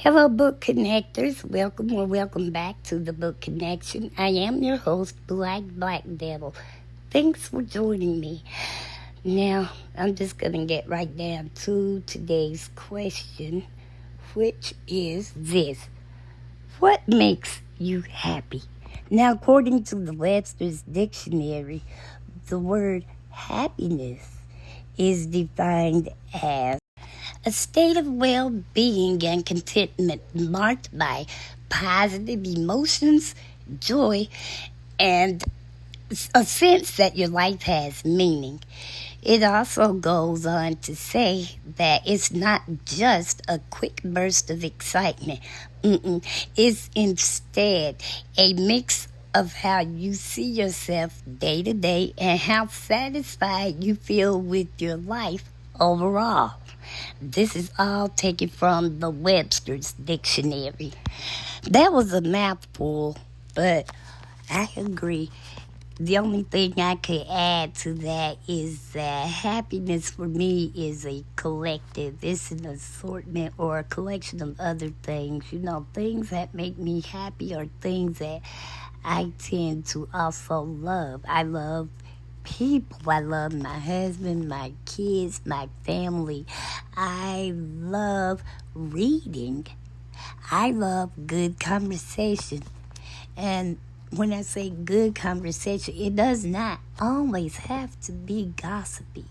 Hello, book connectors. Welcome or welcome back to the Book Connection. I am your host, Black Devil. Thanks for joining me. Now, I'm just going to get right down to today's question, which is this: what makes you happy? Now, according to the Webster's Dictionary, the word happiness is defined as a state of well-being and contentment marked by positive emotions, joy, and a sense that your life has meaning. It also goes on to say that it's not just a quick burst of excitement. It's instead a mix of how you see yourself day to day and how satisfied you feel with your life overall. This is all taken from the Webster's Dictionary. That was a mouthful, but I agree. The only thing I could add to that is that happiness for me is a collective. It's an assortment or a collection of other things. Things that make me happy are things that I tend to also love. I love people. I love my husband, my kids, my family. I love reading. I love good conversation. And when I say good conversation, it does not always have to be gossipy,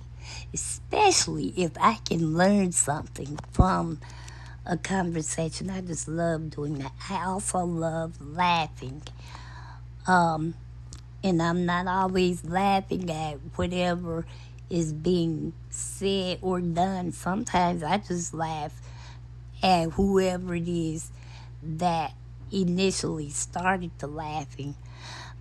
especially if I can learn something from a conversation. I just love doing that. I also love laughing. And I'm not always laughing at whatever is being said or done. Sometimes I just laugh at whoever it is that initially started the laughing.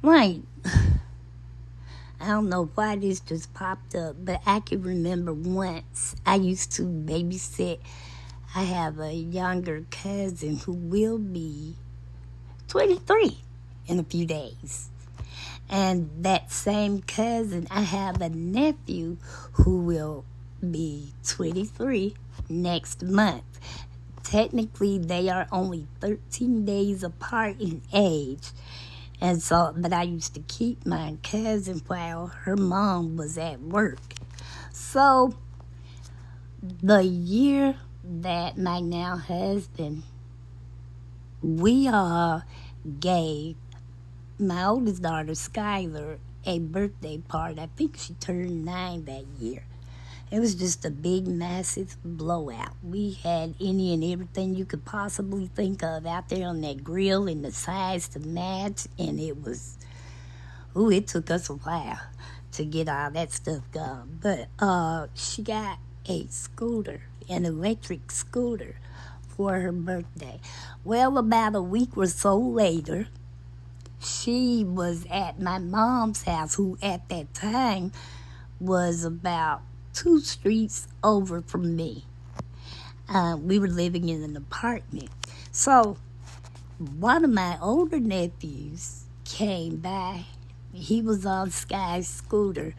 Like, I don't know why this just popped up, but I can remember once I used to babysit. I have a younger cousin who will be 23 in a few days. And that same cousin, I have a nephew who will be 23 next month. Technically, they are only 13 days apart in age. But I used to keep my cousin while her mom was at work. So, the year that my now husband, we all gave my oldest daughter, Skylar, a birthday party. I think she turned 9 that year. It was just a big, massive blowout. We had any and everything you could possibly think of out there on that grill and the sides to match. And it took us a while to get all that stuff gone. But she got a scooter, an electric scooter, for her birthday. Well, about a week or so later, she was at my mom's house, who at that time was about 2 streets over from me. We were living in an apartment. So one of my older nephews came by. He was on Sky's scooter.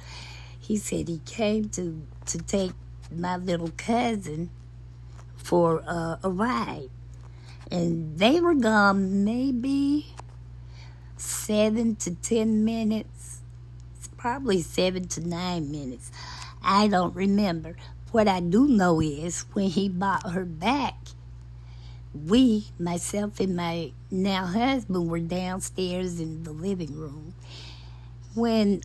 He said he came to take my little cousin for a ride. And they were gone maybe 7 to 10 minutes. It's probably 7 to 9 minutes. I don't remember. What I do know is when he brought her back, myself and my now husband, were downstairs in the living room. When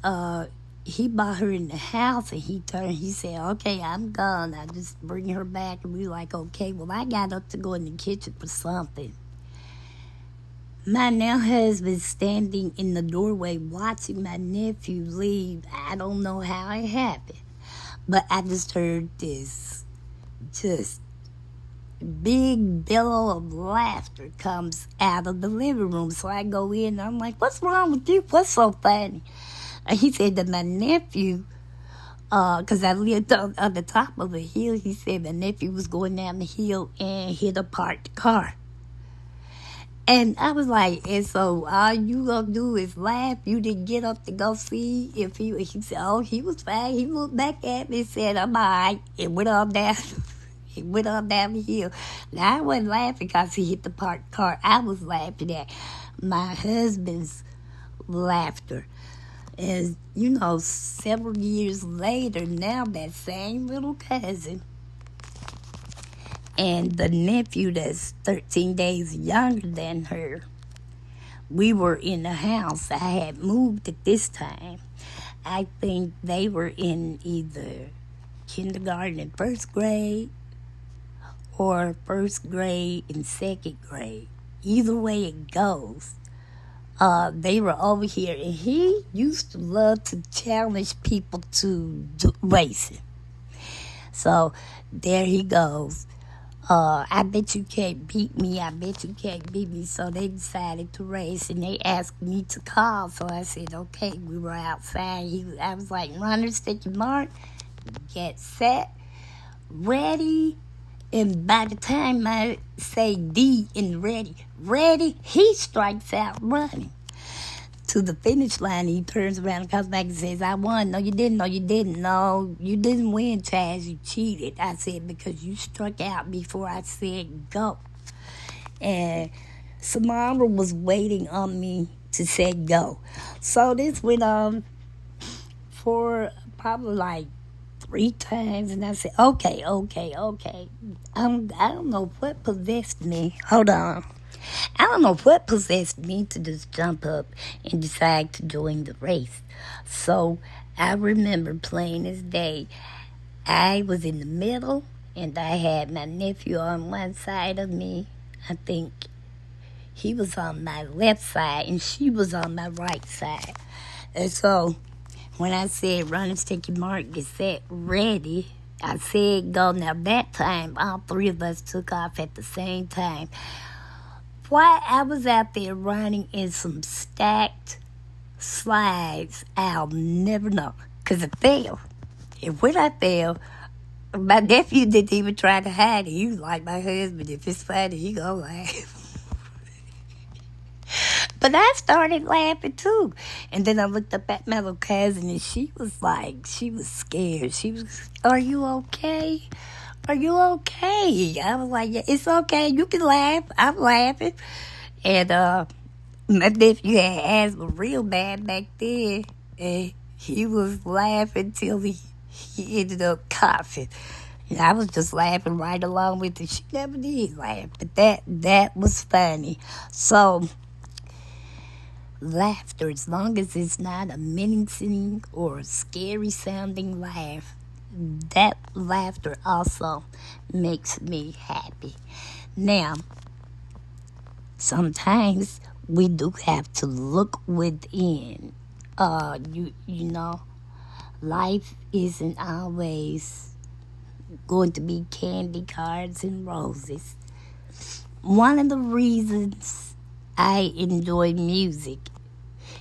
he brought her in the house and he said, "Okay, I'm gone. I just bring her back." And we were like, "Okay." Well, I got up to go in the kitchen for something. My now husband standing in the doorway watching my nephew leave. I don't know how it happened, but I just heard this just big billow of laughter comes out of the living room. So I go in and I'm like, "What's wrong with you? What's so funny?" And he said that my nephew, because I lived on the top of a hill, he said my nephew was going down the hill and hit a parked car. And I was like, and so all you gonna do is laugh? You didn't get up to go see if he said, "Oh, he was fine." He looked back at me and said, "I'm all right," and went on down It went on down the hill. Now, I wasn't laughing because he hit the parked car. I was laughing at my husband's laughter. And, several years later, now that same little cousin and the nephew that's 13 days younger than her, we were in the house. I had moved at this time. I think they were in either kindergarten and first grade or first grade and second grade. Either way it goes. They were over here, and he used to love to challenge people to racing. So there he goes. I bet you can't beat me. I bet you can't beat me. So they decided to race, and they asked me to call. So I said, okay. We were outside. I was like, runners, take your mark, get set, ready. And by the time I say D and ready, he strikes out running to the finish line. He turns around and comes back and says, I won. No, you didn't. No, you didn't. No, you didn't win, Chaz. You cheated. I said, because you struck out before I said go. And Samara was waiting on me to say go. So this went on for probably like 3 times, and I said, okay. I don't know what possessed me. Hold on. I don't know what possessed me to just jump up and decide to join the race. So I remember plain as day, I was in the middle, and I had my nephew on one side of me. I think he was on my left side, and she was on my right side. And so when I said, runners, take your mark, get set, ready, I said go. Now that time, all 3 of us took off at the same time. Why I was out there running in some stacked slides, I'll never know. Because I fell. And when I fell, my nephew didn't even try to hide it. He was like, my husband, if it's funny, he gonna laugh. But I started laughing too. And then I looked up at my little cousin, and she was scared. She was, are you okay? Are you okay? I was like, yeah, it's okay. You can laugh. I'm laughing. And my nephew had asthma real bad back then. And he was laughing till he ended up coughing. And I was just laughing right along with her. She never did laugh. But that was funny. So laughter, as long as it's not a menacing or a scary sounding laugh, that laughter also makes me happy. Now, sometimes we do have to look within. You know, life isn't always going to be candy, cards, and roses. One of the reasons I enjoy music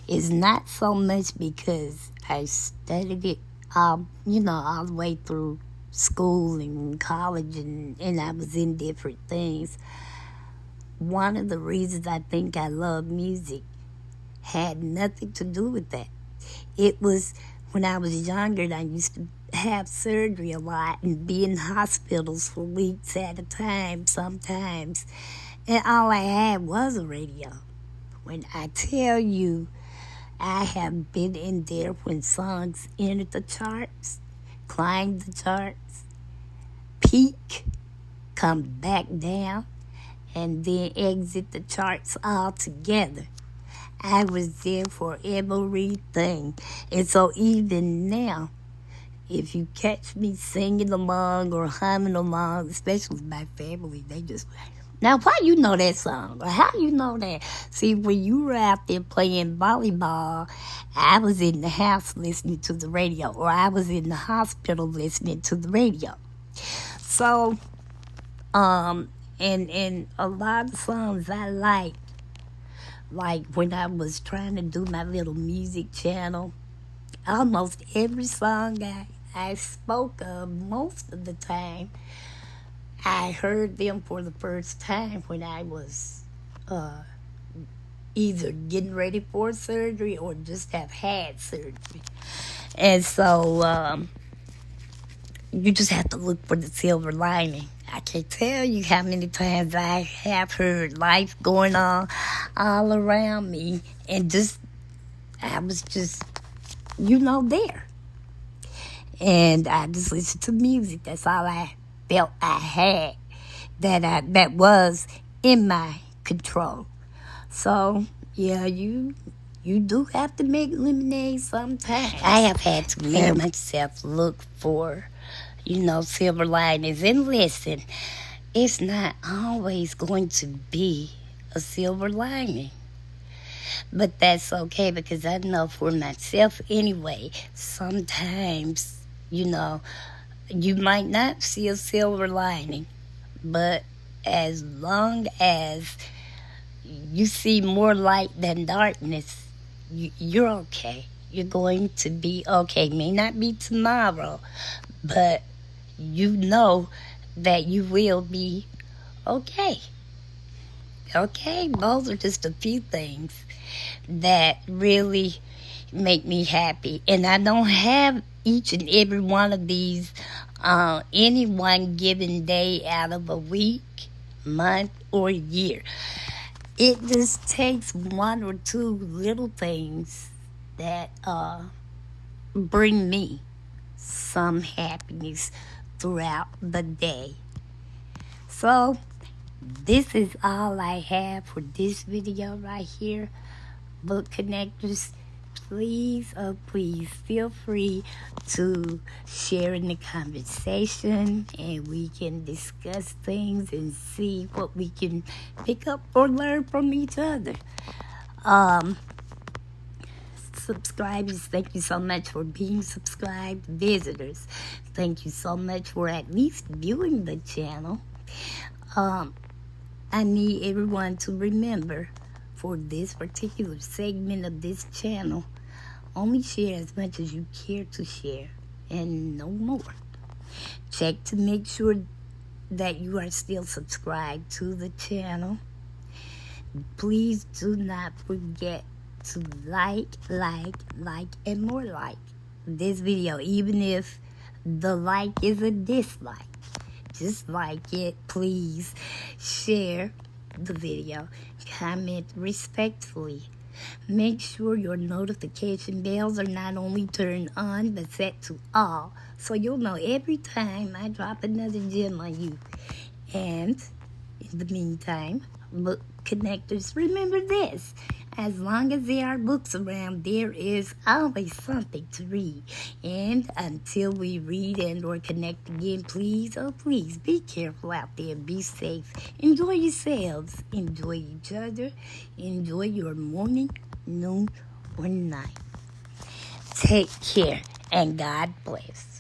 is not so much because I studied it all the way through school and college, and I was in different things. One of the reasons I think I love music had nothing to do with that. It was when I was younger, and I used to have surgery a lot and be in hospitals for weeks at a time sometimes. And all I had was a radio. When I tell you, I have been in there when songs entered the charts, climbed the charts, peak, come back down, and then exit the charts altogether. I was there for everything. And so even now, if you catch me singing along or humming along, especially with my family, they just, now why you know that song? Or how you know that? See, when you were out there playing volleyball, I was in the house listening to the radio, or I was in the hospital listening to the radio. So, and a lot of songs I like when I was trying to do my little music channel, almost every song I spoke of most of the time, I heard them for the first time when I was either getting ready for surgery or just have had surgery. And so you just have to look for the silver lining. I can't tell you how many times I have heard life going on all around me, and I was just, there. And I just listened to music. That's all I felt I had that was in my control. So yeah, you do have to make lemonade sometimes. I have had to make myself look for, silver linings. And listen, it's not always going to be a silver lining. But that's okay, because I know for myself anyway, sometimes, you might not see a silver lining, but as long as you see more light than darkness, you're okay. You're going to be okay. May not be tomorrow, but you know that you will be okay. Okay, those are just a few things that really make me happy. And I don't have each and every one of these any one given day out of a week, month, or year. It just takes one or two little things that bring me some happiness throughout the day. So this is all I have for this video right here. Book connectors, please, oh please, feel free to share in the conversation, and we can discuss things and see what we can pick up or learn from each other. Subscribers, thank you so much for being subscribed. Visitors, thank you so much for at least viewing the channel. I need everyone to remember, for this particular segment of this channel, only share as much as you care to share, and no more. Check to make sure that you are still subscribed to the channel. Please do not forget to like, and more like this video, even if the like is a dislike. Just like it, please. Share the video. Comment respectfully. Make sure your notification bells are not only turned on, but set to all, so you'll know every time I drop another gem on you. And in the meantime, book connectors, remember this: as long as there are books around, there is always something to read. And until we read and or connect again, please, oh please, be careful out there. Be safe. Enjoy yourselves. Enjoy each other. Enjoy your morning, noon, or night. Take care, and God bless.